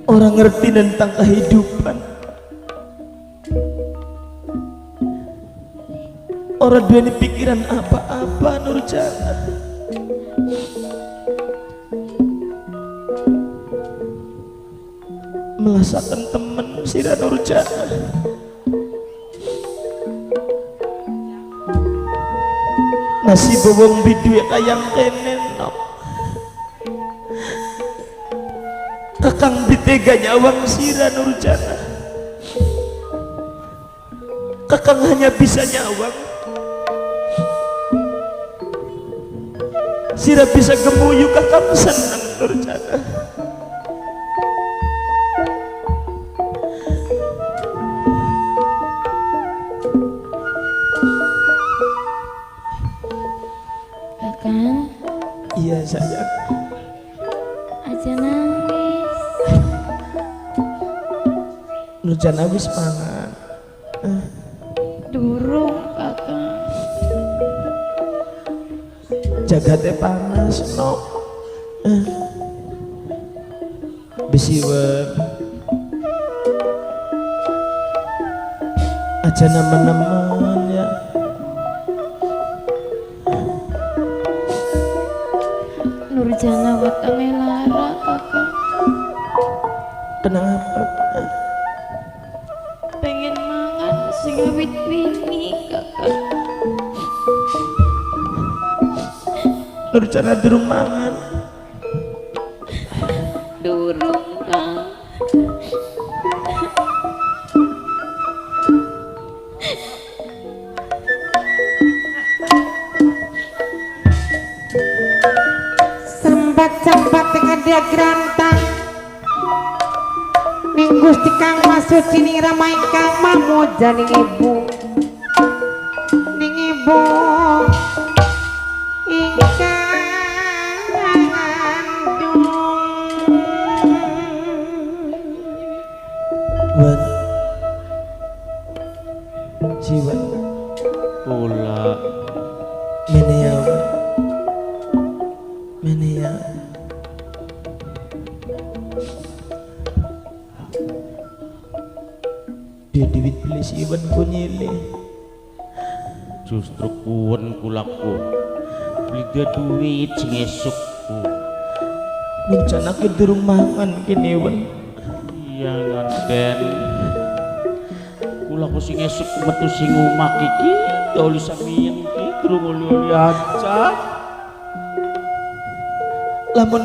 orang ngerti tentang kehidupan, orang duweni pikiran apa-apa. Nurjana melasakan temen sira Nurjana. Nasib wong biduwe kayang kene no. Kakang ditega nyawang sira Nurjana. Kakang hanya bisa nyawang, sira bisa gemuyu. Kakang senang Nurjana. Kakang, Iya sayang. aja nangis. Nurjana wis mangan. Durung kakang. Jagate panas no. Besiwen aja nemen-nemen ya. Nurjana wetenge lara kakang. Kenapa? Pengen mangan sing awit wingi kakang. Nurjana durung mangan. Durung kang. Sempat dengan dia gerantang ning Gusti Kang Masud ning ramai Kang Mamuja ning ibu ingkang ngandung. Wan Jiwan Pula Menea Wan. Menea dia duit beli si Iwan kunyile. justru kuwen kulaku beli dia duit sing esukku. Nurjana ke durung mangan kene Wan. Iya nganten kulaku sing esuk metu sing omah iki doli sampeyan iki durung oli-oli aja. Lamun